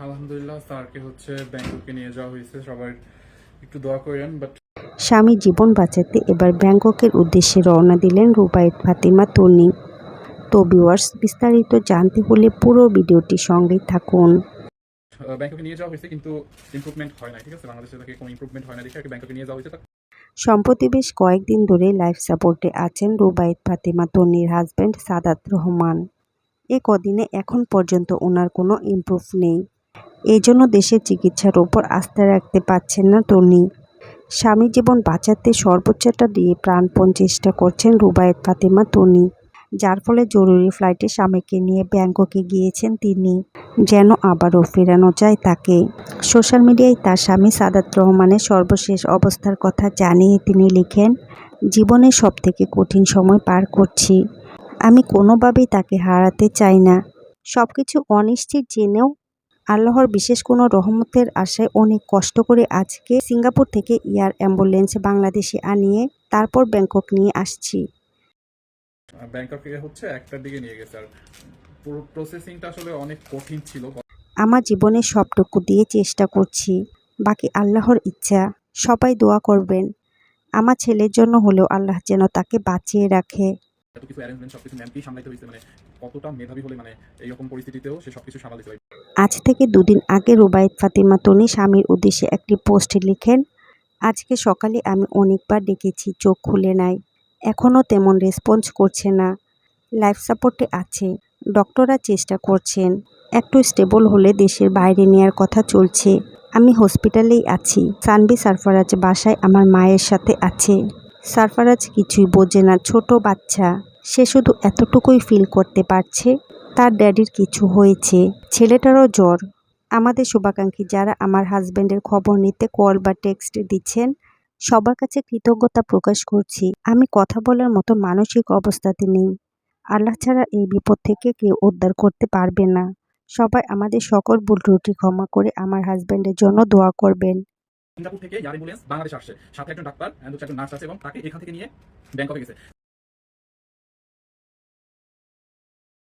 আলহামদুলিল্লাহ স্যারকে ব্যাংককে নিয়ে যাওয়া হয়েছে, সবাই একটু দোয়া করেন। বাট স্বামীর জীবন বাঁচাতে এবার ব্যাংককের উদ্দেশ্যে রওনা দিলেন রুবায়েত ফাতেমা তন্নি। তো ভিউয়ার্স, বিস্তারিত জানতে হলে পুরো ভিডিওটি সঙ্গেই থাকুন। ব্যাংককে নিয়ে যাওয়া হয়েছে, কিন্তু ইমপ্রুভমেন্ট হয় না। ঠিক আছে, বাংলাদেশে তাকে কোনো ইমপ্রুভমেন্ট হয় না দেখে আর কি ব্যাংককে নিয়ে যাওয়া হয়েছে। সম্প্রতি বেশ কয়েকদিন ধরে লাইফ সাপোর্টে আছেন রুবায়েত ফাতেমা তন্নির হাজব্যান্ড সাদাত রহমান। এ কদিনে এখন পর্যন্ত ওনার কোনো ইমপ্রুভ নেই। এই জন্য দেশের চিকিৎসার ওপর আস্থা রাখতে পারছেন না তন্নি। স্বামীর জীবন বাঁচাতে সর্বোচ্চটা দিয়ে প্রাণপণ চেষ্টা করছেন রুবায়েত ফাতেমা তন্নি, যার ফলে জরুরি ফ্লাইটে স্বামীকে নিয়ে ব্যাংককে গিয়েছেন তিনি, যেন আবারও ফেরানো যায় তাকে। সোশ্যাল মিডিয়ায় তার স্বামী সাদাত রহমানের সর্বশেষ অবস্থার কথা জানিয়ে তিনি লিখেন, জীবনের সবথেকে কঠিন সময় পার করছি। আমি কোনোভাবেই তাকে হারাতে চাই না। সবকিছু অনিশ্চিত জেনেও আল্লাহর বিশেষ কোনো রহমতের আশায় অনেক কষ্ট করে আজকে সিঙ্গাপুর থেকে এয়ার অ্যাম্বুলেন্স বাংলাদেশে আনিয়ে তারপর ব্যাংকক নিয়ে আসছি। ব্যাংককে একটার দিকে নিয়ে গেছে, আর পুরো প্রসেসিংটা আসলে অনেক কঠিন ছিল। আমার জীবনের সবটুকু দিয়ে চেষ্টা করছি, বাকি আল্লাহর ইচ্ছা। সবাই দোয়া করবেন আমার ছেলের জন্য হলেও আল্লাহ যেন তাকে বাঁচিয়ে রাখে। এত কিছু অ্যারেঞ্জমেন্ট সবকিছু ম্যামকেই সামলাইতে হয়েছে, কতটা মেধাবী হলে এইরকম পরিস্থিতিতেও সে সবকিছু সামাল দিতে পারে। আজ থেকে দুদিন আগে রুবায়েত ফাতেমা তন্নি স্বামীর উদ্দেশ্যে একটি পোস্ট লিখেন, আজকে সকালে আমি অনেকবার ডেকেছি, চোখ খুলে নাই, এখনও তেমন রেসপন্স করছে না। লাইফ সাপোর্টে আছে, ডক্টররা চেষ্টা করছেন, একটু স্টেবল হলে দেশের বাইরে নেয়ার কথা চলছে। আমি হসপিটালেই আছি। সানভি সারফারাজ বাসায় আমার মায়ের সাথে আছে। সারফারাজ কিছুই বোঝে না, ছোট বাচ্চা, সে শুধু এতটুকুই ফিল করতে পারছে তার ড্যাডির কিছু হয়েছে, ছেলেটারও জ্বর। আমাদের শুভাকাঙ্ক্ষী যারা আমার হাজব্যান্ডের খবর নিতে কল বা টেক্সট দিচ্ছেন, সবার কাছে কৃতজ্ঞতা প্রকাশ করছি। আমি কথা বলার মতো মানসিক অবস্থাতে নেই। আল্লাহ ছাড়া এই বিপদ থেকে কেউ উদ্ধার করতে পারবে না। সবাই আমাদের সকল ভুল ত্রুটি ক্ষমা করে আমার হাজব্যান্ডের জন্য দোয়া করবেন। সিঙ্গাপুর থেকে এয়ার অ্যাম্বুলেন্স বাংলাদেশে আসছে, সাথে একজন ডাক্তার, একজন নার্স আছে এবং তাকে এখান থেকে নিয়ে ব্যাংককে গেছে।